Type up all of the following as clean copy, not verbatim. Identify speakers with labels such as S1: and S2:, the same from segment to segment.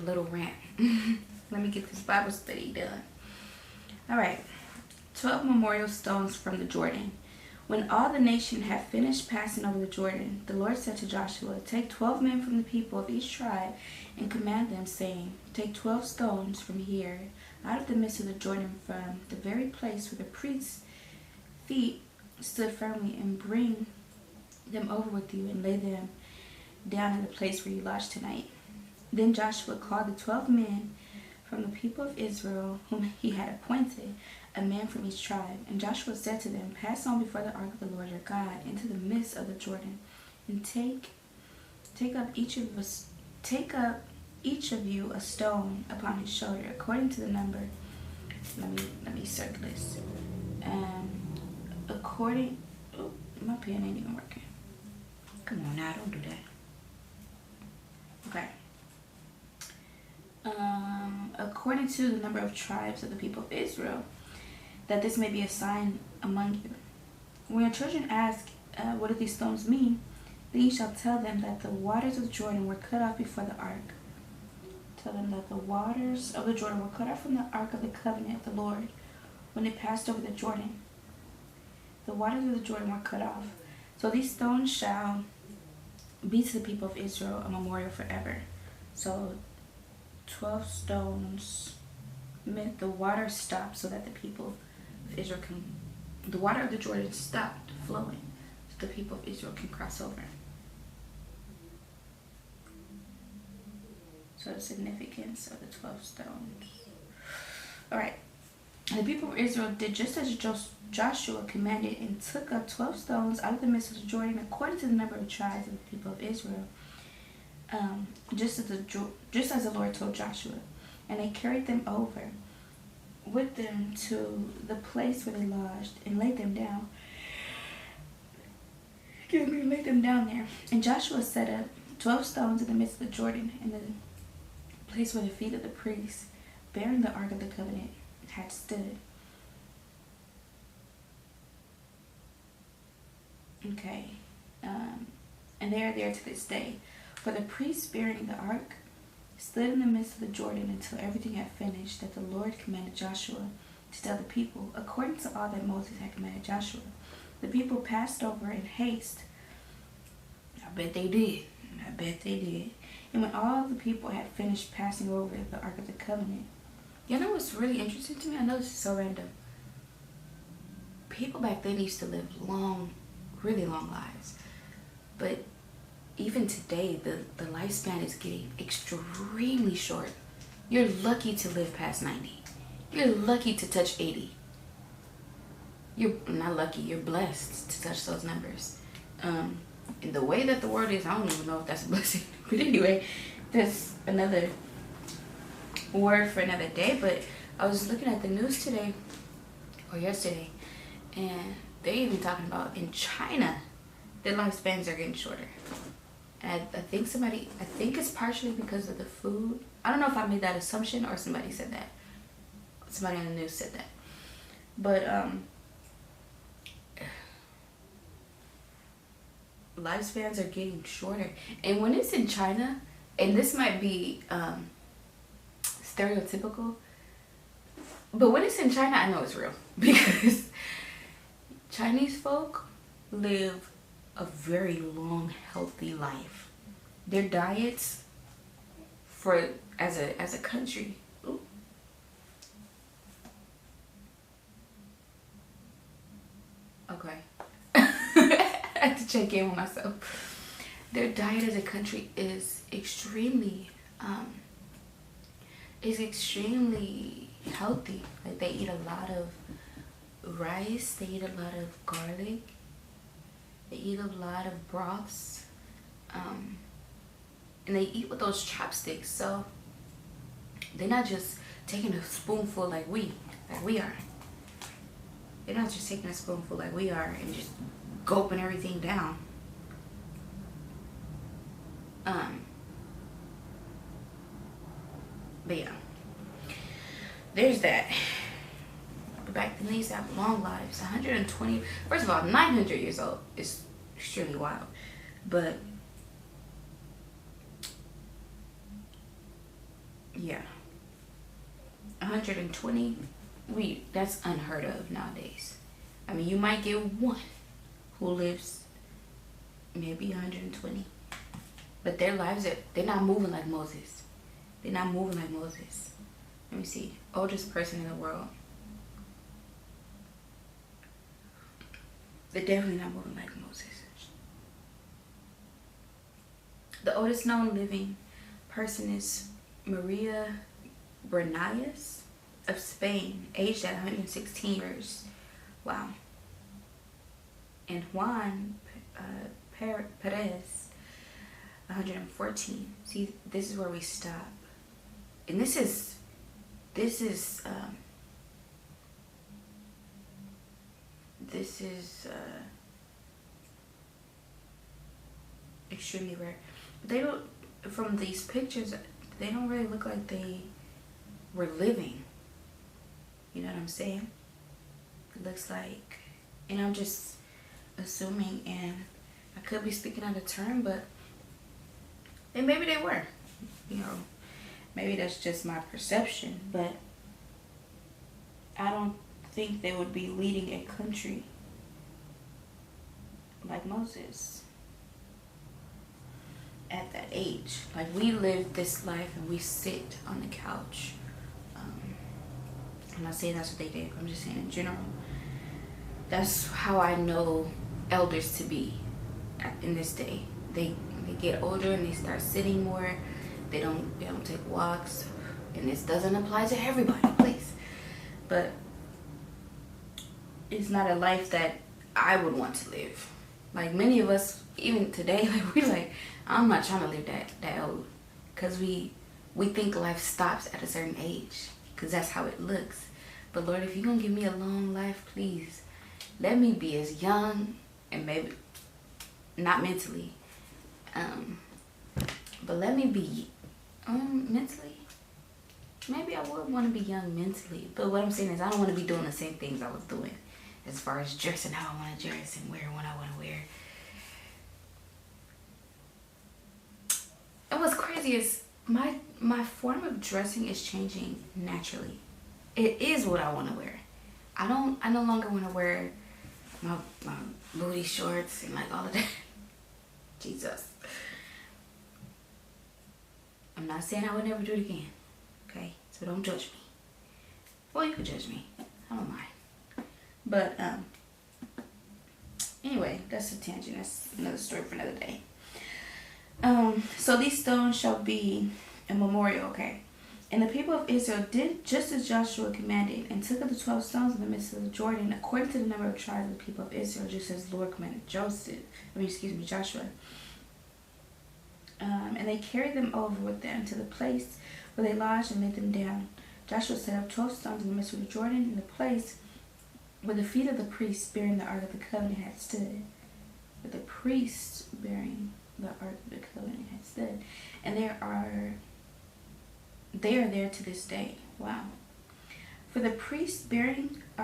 S1: a little rant. Let me get this Bible study done. All right. 12 memorial stones from the Jordan. When all the nation had finished passing over the Jordan, the Lord said to Joshua, "Take 12 men from the people of each tribe and command them, saying, Take 12 stones from here, out of the midst of the Jordan, from the very place where the priest's feet stood firmly, and bring them over with you and lay them down in the place where you lodge tonight." Then Joshua called the 12 men from the people of Israel, whom he had appointed, a man from each tribe. And Joshua said to them, "Pass on before the ark of the Lord your God into the midst of the Jordan, and take up each of you a stone upon his shoulder, according to the number." Let me circle this. Oh, my pen ain't even working. Come on now, don't do that. Okay. According to the number of tribes of the people of Israel, that this may be a sign among you. When your children ask, "What do these stones mean?" then you shall tell them that the waters of Jordan were cut off before the ark. Tell them that the waters of the Jordan were cut off from the ark of the covenant of the Lord when it passed over the Jordan. The waters of the Jordan were cut off. So these stones shall be to the people of Israel a memorial forever. So 12 stones meant the water stopped so that the people of Israel the water of the Jordan stopped flowing so the people of Israel can cross over. So the significance of the 12 stones. Alright. The people of Israel did just as Joshua commanded, and took up 12 stones out of the midst of the Jordan, according to the number of tribes of the people of Israel, just as the Lord told Joshua. And they carried them over with them to the place where they lodged, and laid them down. Laid them down there. And Joshua set up 12 stones in the midst of the Jordan, in the place where the feet of the priests, bearing the ark of the covenant, had stood. Okay. And they are there to this day. For the priests bearing the ark stood in the midst of the Jordan until everything had finished that the Lord commanded Joshua to tell the people, according to all that Moses had commanded Joshua. The people passed over in haste. I bet they did. And when all the people had finished passing over the ark of the covenant. You know what's really interesting to me? I know this is so random. People back then used to live long, really long lives. But even today, the lifespan is getting extremely short. You're lucky to live past 90. You're lucky to touch 80. You're not lucky, you're blessed to touch those numbers. In the way that the word is, I don't even know if that's a blessing. But anyway, that's another word for another day. But I was looking at the news today, or yesterday, and they're even talking about in China, their lifespans are getting shorter. And I think it's partially because of the food. I don't know if I made that assumption or somebody said that. Somebody on the news said that. But lifespans are getting shorter. And when it's in China, and this might be stereotypical, but when it's in China, I know it's real. Because Chinese folk live a very long, healthy life. Their diets as a country. Ooh. Okay. I have to check in with myself. Their diet as a country is extremely healthy. Like, they eat a lot of rice, they eat a lot of garlic, they eat a lot of broths, and they eat with those chopsticks. So they're not just taking a spoonful like we are. They're not just taking a spoonful like we are and just gulping everything down. But yeah, there's that. But back then they used to have long lives. 120, first of all, 900 years old is extremely wild. But yeah, 120, that's unheard of nowadays. I mean, you might get one who lives maybe 120, but their lives they're not moving like Moses. They're not moving like Moses. Let me see. Oldest person in the world. They're definitely not moving like Moses. The oldest known living person is Maria Bernays of Spain, aged at 116 years. Wow. And Juan Perez, 114. See, this is where we stop. And this is extremely rare. But they don't, from these pictures, they don't really look like they were living. You know what I'm saying? It looks like, and I'm just assuming, and I could be speaking out of turn, but and maybe they were. You know, maybe that's just my perception, but I don't think they would be leading a country like Moses at that age. Like, we live this life and we sit on the couch. I'm not saying that's what they did. I'm just saying in general. That's how I know elders to be in this day. They get older and they start sitting more. They don't take walks. And this doesn't apply to everybody, please. But it's not a life that I would want to live. Like, many of us, even today, like, we're like, I'm not trying to live that old. Because we think life stops at a certain age. Because that's how it looks. But Lord, if you're going to give me a long life, please, let me be as young, and maybe, not mentally, but let me be, mentally, maybe I would want to be young mentally. But what I'm saying is, I don't want to be doing the same things I was doing. As far as dressing how I want to dress and wearing what I want to wear. And what's crazy is my form of dressing is changing naturally. It is what I want to wear. I no longer want to wear my booty shorts and like all of that. Jesus. I'm not saying I would never do it again. Okay? So don't judge me. Well, you can judge me. I don't mind. But anyway, that's a tangent. That's another story for another day. So these stones shall be a memorial, okay? And the people of Israel did just as Joshua commanded, and took up the 12 stones in the midst of the Jordan, according to the number of tribes of the people of Israel, just as the Lord commanded Joshua. And they carried them over with them to the place where they lodged and laid them down. Joshua set up 12 stones in the midst of the Jordan, in the place where the feet of the priests bearing the Ark of the Covenant had stood. Where the priests bearing the Ark of the Covenant had stood. And they are there to this day. Wow. For the priests bearing the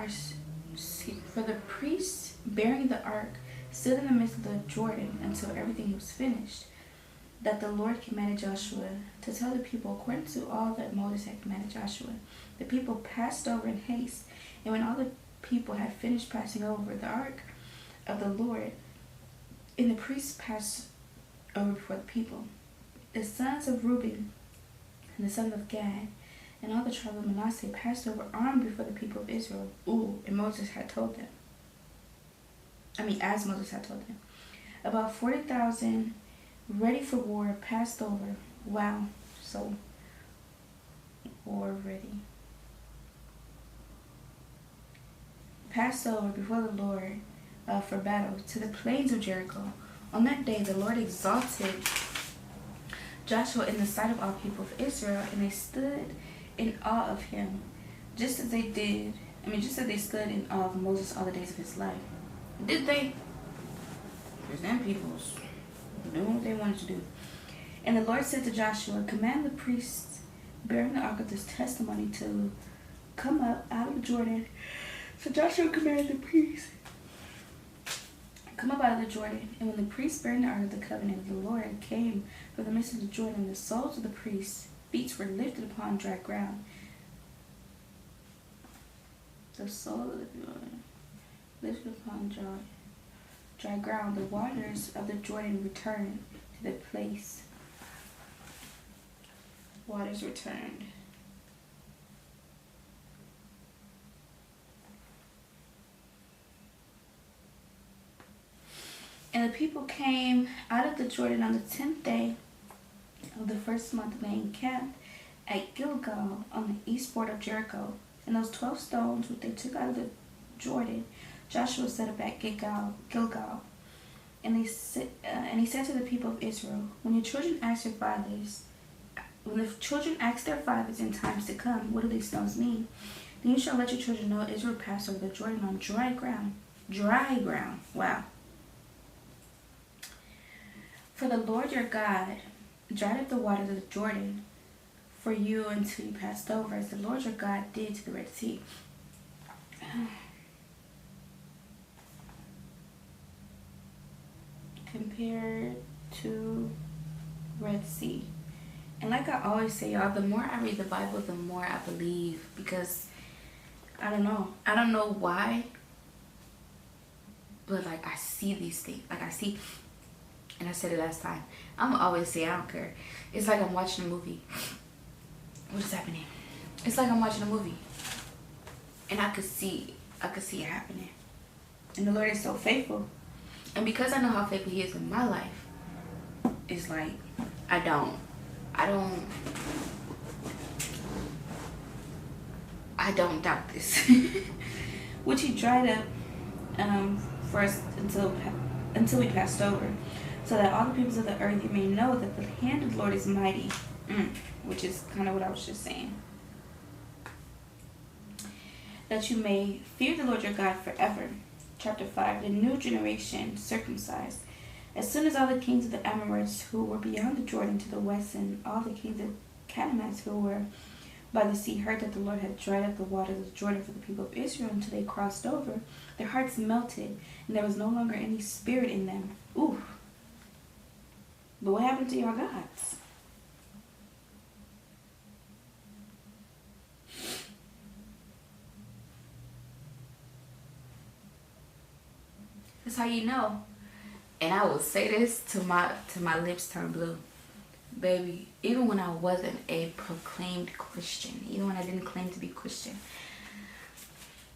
S1: ark stood in the midst of the Jordan until everything was finished, that the Lord commanded Joshua to tell the people according to all that Moses had commanded Joshua. The people passed over in haste, and when all the people had finished passing over the ark of the Lord, and the priests passed over before the people, the sons of Reuben and the sons of Gad and all the tribe of Manasseh passed over armed before the people of Israel. And Moses had told them. As Moses had told them. About 40,000 ready for war passed over. Wow. So, war ready. Passed over before the Lord for battle to the plains of Jericho. On that day, the Lord exalted Joshua in the sight of all people of Israel, and they stood in awe of him, just as they stood in awe of Moses all the days of his life. Did they? Because them people was doing what they wanted to do. And the Lord said to Joshua, command the priests bearing the ark of this testimony to come up out of the Jordan. So Joshua commanded the priests, come up out of the Jordan. And when the priests bearing the ark of the covenant of the Lord came from the midst of the Jordan, the souls of the priests feet were lifted upon dry ground. The soul of the people lifted upon dry ground. The waters of the Jordan returned to the place. Waters returned. And the people came out of the Jordan on the 10th day of the first month, and they encamped at Gilgal on the east border of Jericho. And those 12 stones which they took out of the Jordan, Joshua set up at Gilgal. And he said to the people of Israel, when the children ask their fathers in times to come, what do these stones mean? Then you shall let your children know Israel passed over the Jordan on dry ground. Dry ground. Wow. For the Lord your God dried up the waters of the Jordan for you until you passed over, as the Lord your God did to the Red Sea. Compared to Red Sea. And like I always say, y'all, the more I read the Bible, the more I believe, because I don't know why, but like I see these things, and I said it last time, I'm always say I don't care. It's like I'm watching a movie. What is happening? It's like I'm watching a movie, and I could see it happening. And the Lord is so faithful, and because I know how faithful He is in my life, it's like I don't doubt this. Which He dried up for us until we passed over, so that all the peoples of the earth you may know that the hand of the Lord is mighty. Which is kind of what I was just saying. That you may fear the Lord your God forever. Chapter 5, the new generation circumcised. As soon as all the kings of the Amorites who were beyond the Jordan to the west, and all the kings of Canaanites who were by the sea, heard that the Lord had dried up the waters of the Jordan for the people of Israel until they crossed over, their hearts melted, and there was no longer any spirit in them. Ooh. But what happened to your gods? That's how you know. And I will say this till my lips turn blue. Baby, even when I wasn't a proclaimed Christian, even when I didn't claim to be Christian,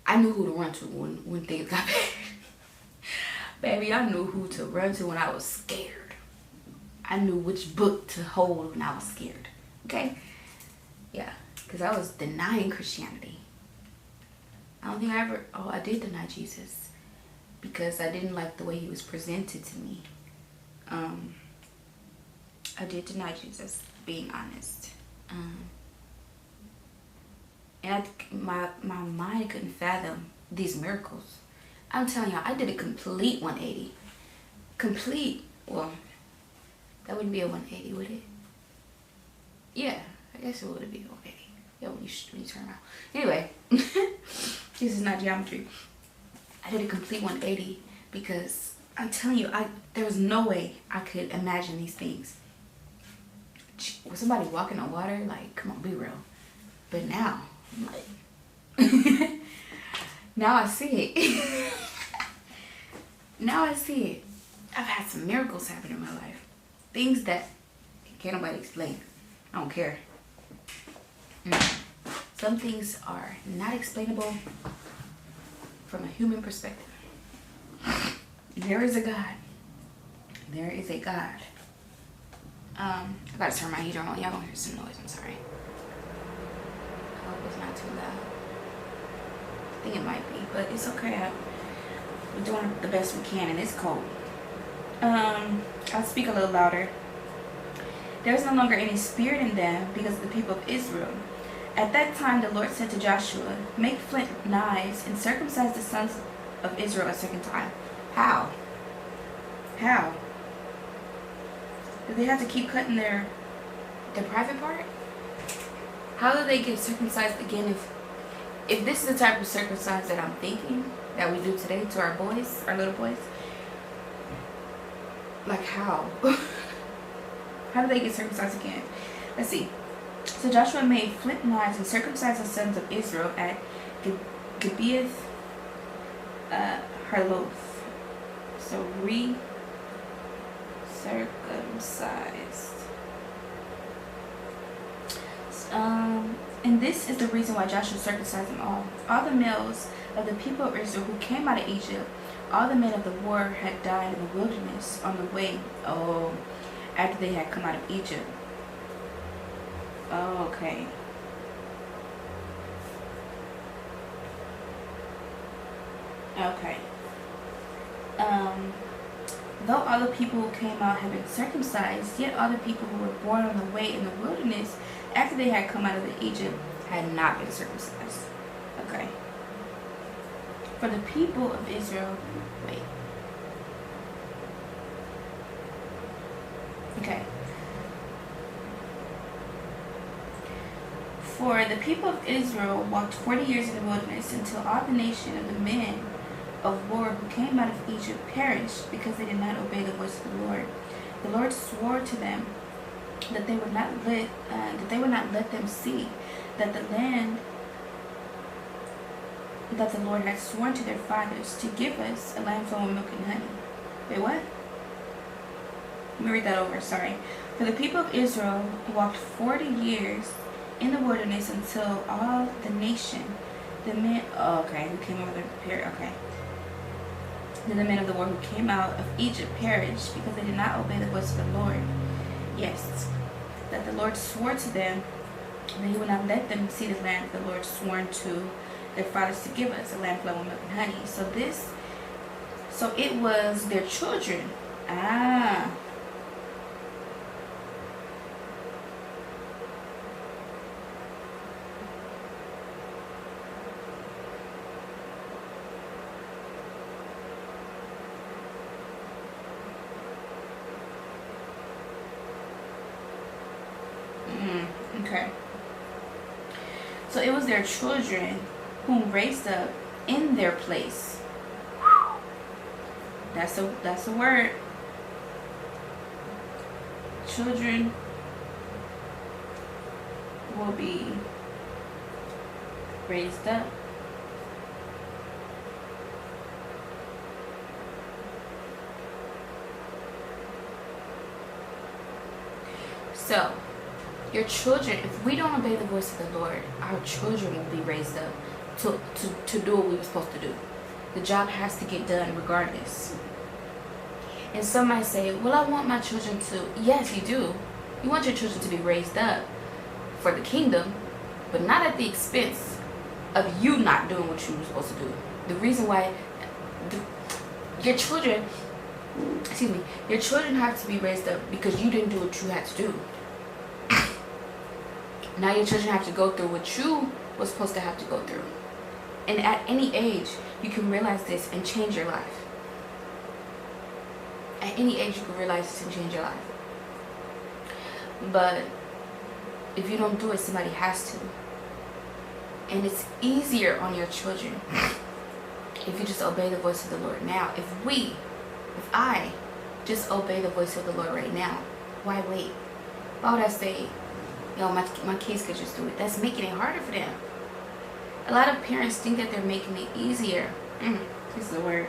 S1: I knew who to run to when things got bad. Baby, I knew who to run to when I was scared. I knew which book to hold when I was scared. Okay? Yeah, because I was denying Christianity. I did deny Jesus. Because I didn't like the way He was presented to me. I did deny Jesus, being honest. And my mind couldn't fathom these miracles. I'm telling y'all, I did a complete 180. Well, that wouldn't be a 180, would it? Yeah, I guess it would be a 180. Yeah, when you turn around. Anyway, this is not geometry. I did a complete 180 because I'm telling you, there was no way I could imagine these things. Was somebody walking on water? Like, come on, be real. But now, I'm like, now I see it. Now I see it. I've had some miracles happen in my life. Things that can't nobody explain. I don't care. Some things are not explainable from a human perspective. There is a God. There is a God. I gotta turn my heater on. Y'all gonna hear some noise. I'm sorry. I hope it's not too loud. I think it might be, but it's okay. We're doing the best we can, and it's cold. I'll speak a little louder. There was no longer any spirit in them because of the people of Israel. At that time, the Lord said to Joshua, make flint knives and circumcise the sons of Israel a second time. How? Do they have to keep cutting their private part? How do they get circumcised again if this is the type of circumcise that I'm thinking that we do today to our boys, our little boys? Like how? How do they get circumcised again? Let's see. So Joshua made flint knives and circumcised the sons of Israel at Gibeath Harloth. So circumcised. And this is the reason why Joshua circumcised them all. All the males of the people of Israel who came out of Egypt, all the men of the war had died in the wilderness on the way. Oh, after they had come out of Egypt. Oh, okay. Okay. Though all the people who came out had been circumcised, yet all the people who were born on the way in the wilderness after they had come out of the Egypt had not been circumcised. Okay. For the people of Israel, wait. Okay. For the people of Israel walked 40 years in the wilderness until all the nation of the men of war who came out of Egypt perished because they did not obey the voice of the Lord. The Lord swore to them that they would not let them see that the land that the Lord had sworn to their fathers to give us, a land flowing with milk and honey. Wait, what? Let me read that over. Sorry. For the people of Israel walked 40 years in the wilderness until all the nation, the men, who came over the period, Then the men of the war who came out of Egypt perished because they did not obey the voice of the Lord. Yes, that the Lord swore to them that he would not let them see the land the Lord sworn to their fathers to give us, a land flowing with milk and honey. So it was their children. Okay. So it was their children whom raised up in their place. That's a word. Children will be raised up. So your children, if we don't obey the voice of the Lord, our children will be raised up to do what we were supposed to do. The job has to get done regardless. And some might say, well, I want my children to. Yes, you do. You want your children to be raised up for the kingdom, but not at the expense of you not doing what you were supposed to do. The reason why your children have to be raised up because you didn't do what you had to do. Now your children have to go through what you were supposed to have to go through. And at any age, you can realize this and change your life. At any age, you can realize this and change your life. But if you don't do it, somebody has to. And it's easier on your children if you just obey the voice of the Lord now. If I just obey the voice of the Lord right now, why wait? Why would I say, my kids could just do it? That's making it harder for them. A lot of parents think that they're making it easier. This is the word.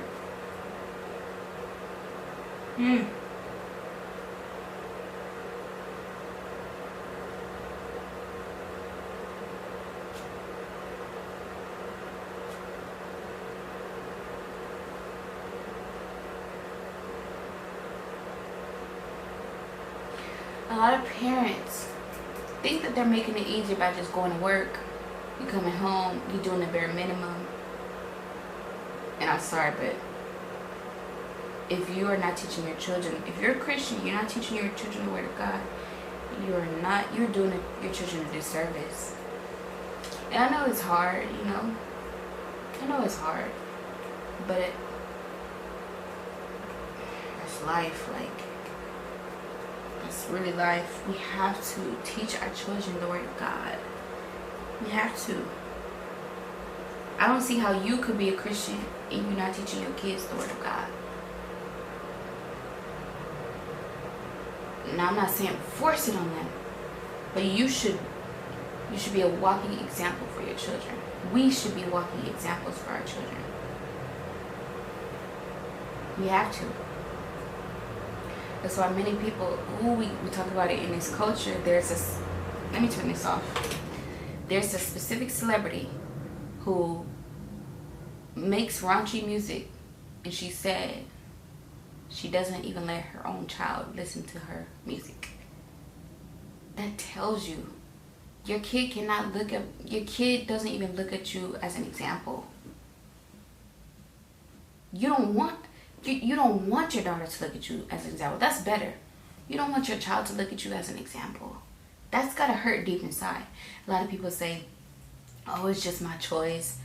S1: A lot of parents think that they're making it easier by just going to work. You coming home, you doing the bare minimum. And I'm sorry, but if you are not teaching your children, if you're a Christian, you're not teaching your children the word of God, you're doing your children a disservice. And I know it's hard, I know it's hard, but that's life. That's really life. We have to teach our children the word of God. We have to. I don't see how you could be a Christian and you're not teaching your kids the word of God. Now, I'm not saying force it on them, but you should You should be a walking example for your children. We should be walking examples for our children. We have to. That's why many people, we talk about it in this culture, there's this, let me turn this off. There's a specific celebrity who makes raunchy music, and she said she doesn't even let her own child listen to her music. That tells you your kid cannot look at, your kid doesn't even look at you as an example. You don't want your daughter to look at you as an example. That's better. You don't want your child to look at you as an example. That's gotta hurt deep inside. A lot of people say, oh, it's just my choice.